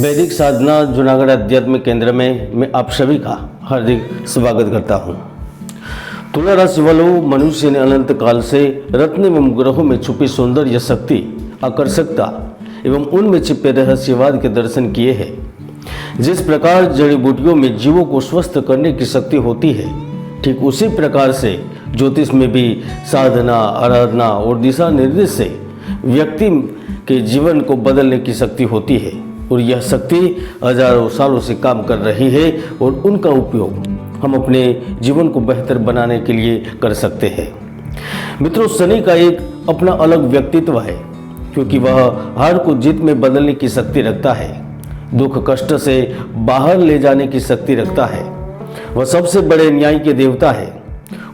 वैदिक साधना जूनागढ़ अध्यात्म केंद्र में मैं आप सभी का हार्दिक स्वागत करता हूँ। तुला राशि वालों, मनुष्य ने अनंत काल से रत्न एवं ग्रहों में छुपी सौंदर्य शक्ति, आकर्षकता एवं उनमें छिपे रहस्यवाद के दर्शन किए हैं। जिस प्रकार जड़ी बूटियों में जीवों को स्वस्थ करने की शक्ति होती है, ठीक उसी प्रकार से ज्योतिष में भी साधना, आराधना और दिशा निर्देश से व्यक्ति के जीवन को बदलने की शक्ति होती है और यह शक्ति हजारों सालों से काम कर रही है और उनका उपयोग हम अपने जीवन को बेहतर बनाने के लिए कर सकते हैं। मित्रों, शनि का एक अपना अलग व्यक्तित्व है क्योंकि वह हार को जीत में बदलने की शक्ति रखता है, दुख कष्ट से बाहर ले जाने की शक्ति रखता है। वह सबसे बड़े न्याय के देवता है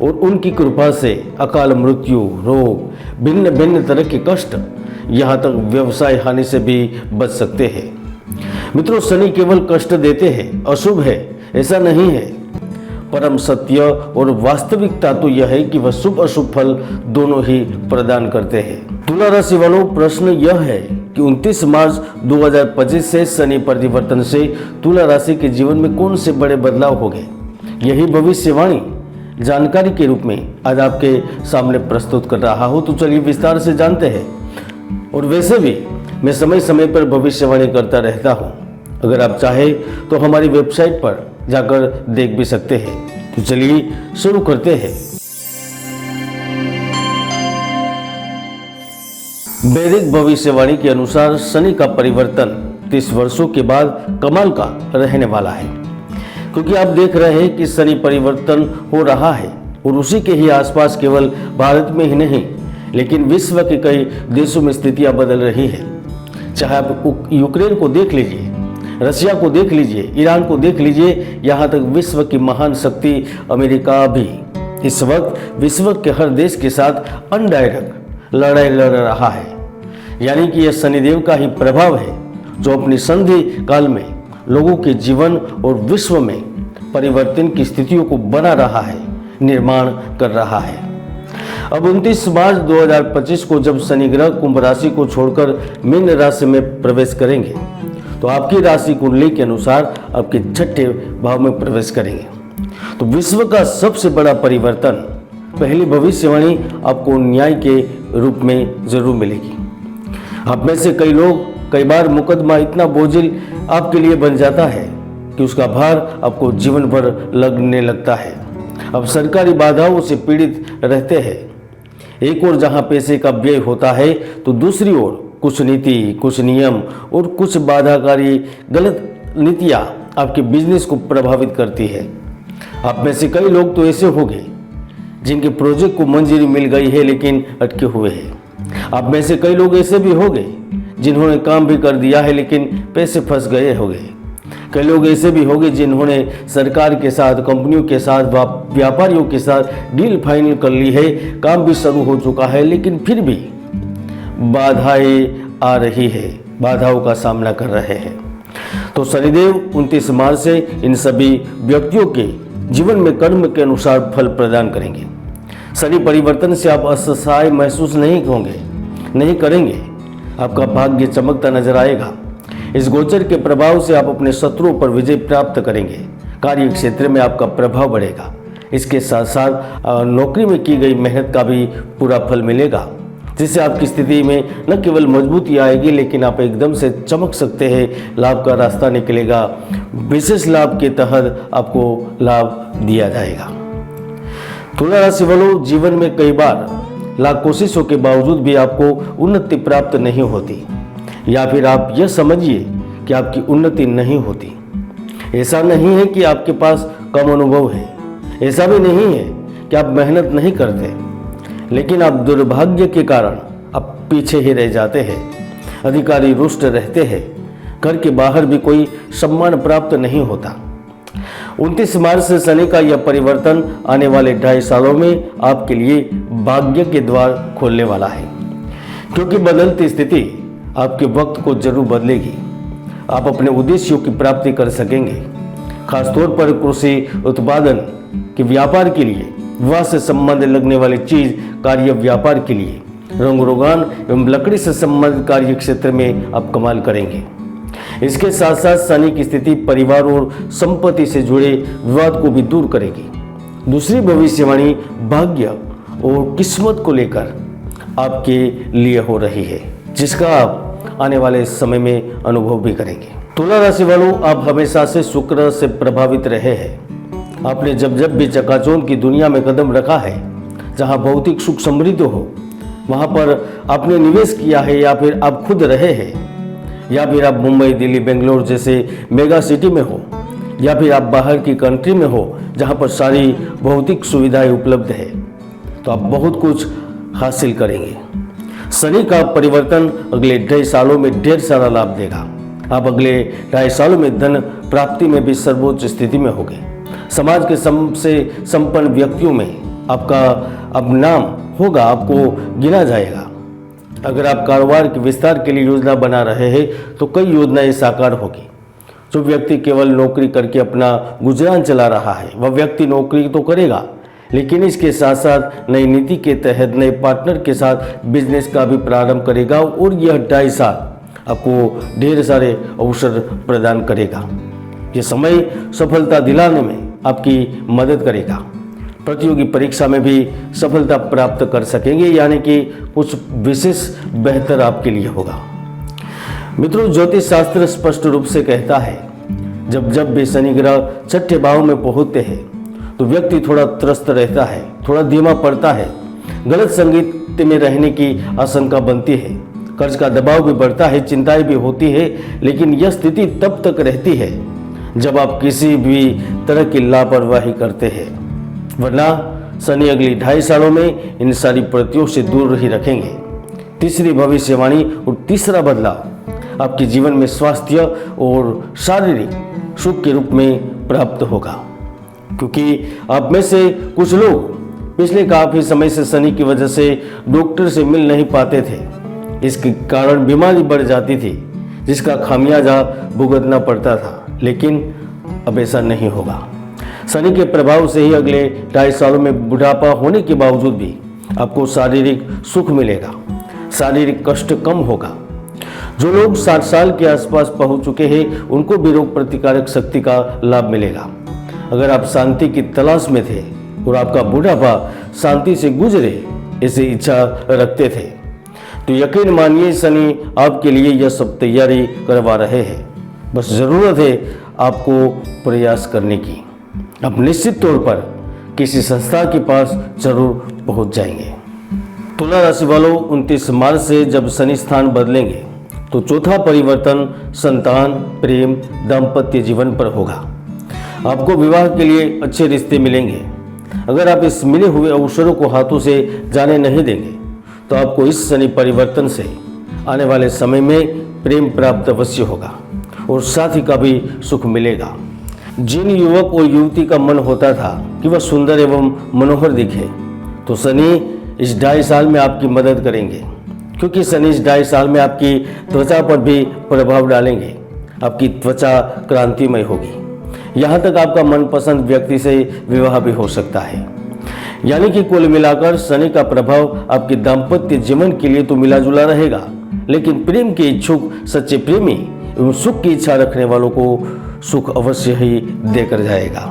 और उनकी कृपा से अकाल मृत्यु, रोग, भिन्न भिन्न तरह के कष्ट, यहाँ तक व्यवसाय हानि से भी बच सकते हैं। मित्रों, शनि केवल कष्ट देते हैं, अशुभ है ऐसा नहीं है। परम सत्य और वास्तविकता तो यह है कि वह शुभ अशुभ फल दोनों ही प्रदान करते हैं। तुला राशि वालों, प्रश्न यह है कि 29 मार्च 2025 से शनि परिवर्तन से तुला राशि के जीवन में कौन से बड़े बदलाव हो गए। यही भविष्यवाणी जानकारी के रूप में आज आपके सामने प्रस्तुत कर रहा हूँ। तो चलिए विस्तार से जानते हैं। और वैसे भी मैं समय समय पर भविष्यवाणी करता रहता हूँ। अगर आप चाहें तो हमारी वेबसाइट पर जाकर देख भी सकते हैं। तो चलिए शुरू करते हैं। वैदिक भविष्यवाणी के अनुसार शनि का परिवर्तन 30 वर्षों के बाद कमाल का रहने वाला है, क्योंकि आप देख रहे हैं कि शनि परिवर्तन हो रहा है और उसी के ही आसपास केवल भारत में ही नहीं लेकिन विश्व के कई देशों में स्थितियां बदल रही है। चाहे आप यूक्रेन को देख लीजिए, रशिया को देख लीजिए, ईरान को देख लीजिए, यहाँ तक विश्व की महान शक्ति अमेरिका भी इस वक्त विश्व के हर देश के साथ अनडायरेक्ट लड़ाई लड़ रहा है। यानी कि यह शनिदेव का ही प्रभाव है जो अपनी संधि काल में लोगों के जीवन और विश्व में परिवर्तन की स्थितियों को बना रहा है, निर्माण कर रहा है। अब 29 मार्च 2025 को जब शनि ग्रह कुंभ राशि को छोड़कर मीन राशि में प्रवेश करेंगे तो आपकी राशि कुंडली के अनुसार आपके छठे भाव में प्रवेश करेंगे। तो विश्व का सबसे बड़ा परिवर्तन, पहली भविष्यवाणी आपको न्याय के रूप में जरूर मिलेगी। आप में से कई लोग कई बार मुकदमा इतना बोझिल आपके लिए बन जाता है कि उसका भार आपको जीवन भर लगने लगता है। अब सरकारी बाधाओं से पीड़ित रहते हैं। एक ओर जहां पैसे का व्यय होता है तो दूसरी ओर कुछ नीति, कुछ नियम और कुछ बाधाकारी गलत नीतियां आपके बिजनेस को प्रभावित करती है। आप में से कई लोग तो ऐसे होंगे जिनके प्रोजेक्ट को मंजूरी मिल गई है लेकिन अटके हुए हैं। आप में से कई लोग ऐसे भी होंगे जिन्होंने काम भी कर दिया है लेकिन पैसे फंस गए होंगे। कई लोग ऐसे भी होंगे जिन्होंने सरकार के साथ, कंपनियों के साथ, व्यापारियों के साथ डील फाइनल कर ली है, काम भी शुरू हो चुका है लेकिन फिर भी बाधाएं आ रही है, बाधाओं का सामना कर रहे हैं। तो शनिदेव 29 मार्च से इन सभी व्यक्तियों के जीवन में कर्म के अनुसार फल प्रदान करेंगे। शनि परिवर्तन से आप असहाय महसूस नहीं करेंगे। आपका भाग्य चमकता नजर आएगा। इस गोचर के प्रभाव से आप अपने शत्रुओं पर विजय प्राप्त करेंगे। कार्य क्षेत्र में आपका प्रभाव बढ़ेगा। इसके साथ साथ नौकरी में की गई मेहनत का भी पूरा फल मिलेगा, जिससे आपकी स्थिति में न केवल मजबूती आएगी लेकिन आप एकदम से चमक सकते हैं। लाभ का रास्ता निकलेगा। विशेष लाभ के तहत आपको लाभ दिया जाएगा। तुला राशि वालों, जीवन में कई बार लाख कोशिशों के बावजूद भी आपको उन्नति प्राप्त नहीं होती, या फिर आप यह समझिए कि आपकी उन्नति नहीं होती। ऐसा नहीं है कि आपके पास कम अनुभव है, ऐसा भी नहीं है कि आप मेहनत नहीं करते, लेकिन आप दुर्भाग्य के कारण आप पीछे ही रह जाते हैं। अधिकारी रुष्ट रहते हैं। घर के बाहर भी कोई सम्मान प्राप्त नहीं होता। 29 मार्च से शनि का यह परिवर्तन आने वाले 2.5 सालों में आपके लिए भाग्य के द्वार खोलने वाला है, क्योंकि बदलती स्थिति आपके वक्त को जरूर बदलेगी। आप अपने उद्देश्यों की प्राप्ति कर सकेंगे। खासतौर पर कृषि उत्पादन के व्यापार के लिए, विवाह से संबंध लगने वाली चीज कार्य व्यापार के लिए, रंग रोगान एवं लकड़ी से संबंधित कार्य क्षेत्र में आप कमाल करेंगे। इसके साथ साथ शनि की स्थिति परिवार और संपत्ति से जुड़े विवाद को भी दूर करेगी। दूसरी भविष्यवाणी भाग्य और किस्मत को लेकर आपके लिए हो रही है, जिसका आप आने वाले समय में अनुभव भी करेंगे। तुला राशि वालों, आप हमेशा से शुक्र से प्रभावित रहे हैं। आपने जब भी चकाचौंध की दुनिया में कदम रखा है, जहां भौतिक सुख समृद्ध हो, वहां पर आपने निवेश किया है, या फिर आप खुद रहे हैं, या फिर आप मुंबई, दिल्ली, बेंगलोर जैसे मेगा सिटी में हो, या फिर आप बाहर की कंट्री में हो जहां पर सारी भौतिक सुविधाएं उपलब्ध है, तो आप बहुत कुछ हासिल करेंगे। शनि का परिवर्तन अगले 2.5 सालों में ढेर सारा लाभ देगा। आप अगले 2.5 सालों में धन प्राप्ति में भी सर्वोच्च स्थिति में होंगे। समाज के सबसे संपन्न व्यक्तियों में आपका अब नाम होगा, आपको गिना जाएगा। अगर आप कारोबार के विस्तार के लिए योजना बना रहे हैं तो कई योजनाएं साकार होगी। जो व्यक्ति केवल नौकरी करके अपना गुजरान चला रहा है, वह व्यक्ति नौकरी तो करेगा, लेकिन इसके साथ साथ नई नीति के तहत नए पार्टनर के साथ बिजनेस का भी प्रारंभ करेगा, और यह 2.5 साल आपको ढेर सारे अवसर प्रदान करेगा। ये समय सफलता दिलाने में आपकी मदद करेगा। प्रतियोगी परीक्षा में भी सफलता प्राप्त कर सकेंगे, यानी कि कुछ विशेष बेहतर आपके लिए होगा। मित्रों, ज्योतिष शास्त्र स्पष्ट रूप से कहता है, जब भी शनि ग्रह छठे भाव में पहुंचते हैं तो व्यक्ति थोड़ा त्रस्त रहता है, थोड़ा धीमा पड़ता है, गलत संगीत में रहने की आशंका बनती है, कर्ज का दबाव भी बढ़ता है, चिंताएं भी होती है। लेकिन यह स्थिति तब तक रहती है जब आप किसी भी तरह की लापरवाही करते हैं, वरना शनि अगली 2.5 सालों में इन सारी प्रतियों से दूर ही रखेंगे। तीसरी भविष्यवाणी और तीसरा बदलाव आपके जीवन में स्वास्थ्य और शारीरिक सुख के रूप में प्राप्त होगा, क्योंकि आप में से कुछ लोग पिछले काफी समय से शनि की वजह से डॉक्टर से मिल नहीं पाते थे। इसके कारण बीमारी बढ़ जाती थी, जिसका खामियाजा भुगतना पड़ता था। लेकिन अब ऐसा नहीं होगा। शनि के प्रभाव से ही अगले 2.5 सालों में बुढ़ापा होने के बावजूद भी आपको शारीरिक सुख मिलेगा, शारीरिक कष्ट कम होगा। जो लोग 60 साल के आसपास पहुंच चुके हैं, उनको भी रोग प्रतिकारक शक्ति का लाभ मिलेगा। अगर आप शांति की तलाश में थे और आपका बुढ़ापा शांति से गुजरे, ऐसी इच्छा रखते थे, तो यकीन मानिए शनि आपके लिए यह सब तैयारी करवा रहे हैं। बस जरूरत है आपको प्रयास करने की। आप निश्चित तौर पर किसी संस्था के पास जरूर पहुंच जाएंगे। तुला राशि वालों, 29 मार्च से जब शनि स्थान बदलेंगे तो चौथा परिवर्तन संतान, प्रेम, दाम्पत्य जीवन पर होगा। आपको विवाह के लिए अच्छे रिश्ते मिलेंगे। अगर आप इस मिले हुए अवसरों को हाथों से जाने नहीं देंगे तो आपको इस शनि परिवर्तन से आने वाले समय में प्रेम प्राप्त अवश्य होगा और साथी का भी सुख मिलेगा। जिन युवक और युवती का मन होता था कि वह सुंदर एवं मनोहर दिखे, तो शनि इस 2.5 साल में आपकी मदद करेंगे, क्योंकि शनि इस 2.5 साल में आपकी त्वचा पर भी प्रभाव डालेंगे। आपकी त्वचा क्रांतिमय होगी। यहाँ तक आपका मनपसंद व्यक्ति से विवाह भी हो सकता है। यानी कि कुल मिलाकर शनि का प्रभाव आपके दाम्पत्य जीवन के लिए तो मिला जुला रहेगा, लेकिन प्रेम के इच्छुक सच्चे प्रेमी एवं सुख की इच्छा रखने वालों को सुख अवश्य ही देकर जाएगा।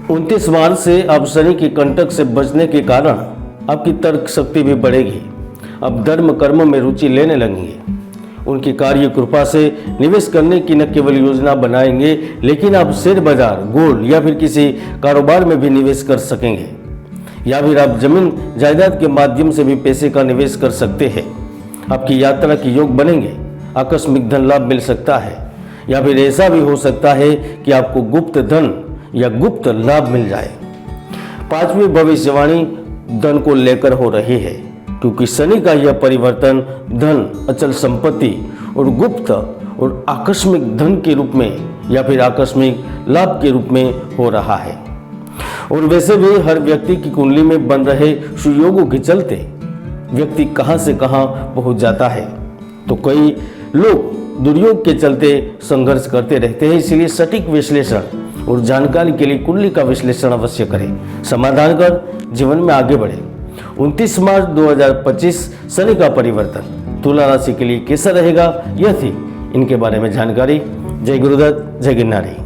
29 मार्च से आप शनि के कंटक से बचने के कारण आपकी तर्क शक्ति भी बढ़ेगी। आप धर्म कर्म में रुचि लेने लगेंगे। उनकी कार्य कृपा से निवेश करने की न केवल योजना बनाएंगे, लेकिन आप शेयर बाजार, गोल्ड या फिर किसी कारोबार में भी निवेश कर सकेंगे, या फिर आप जमीन जायदाद के माध्यम से भी पैसे का निवेश कर सकते हैं। आपकी यात्रा के योग बनेंगे। आकस्मिक धन लाभ मिल सकता है, या फिर ऐसा भी हो सकता है कि आपको गुप्त धन या गुप्त लाभ मिल जाए। 5वीं भविष्यवाणी धन को लेकर हो रही है, क्योंकि शनि का यह परिवर्तन धन, अचल संपत्ति और गुप्त और आकस्मिक धन के रूप में या फिर आकस्मिक लाभ के रूप में हो रहा है। और वैसे भी हर व्यक्ति की कुंडली में बन रहे सुयोगों के चलते व्यक्ति कहां से कहां पहुंच जाता है, तो कई लोग दुर्योग के चलते संघर्ष करते रहते हैं। इसलिए सटीक विश्लेषण और जानकारी के लिए कुंडली का विश्लेषण अवश्य करें, समाधान कर जीवन में आगे बढ़े। 29 मार्च 2025 शनि का परिवर्तन तुला राशि के लिए कैसा रहेगा, यह थी इनके बारे में जानकारी। जय गुरुदत्त, जय गिरनारी।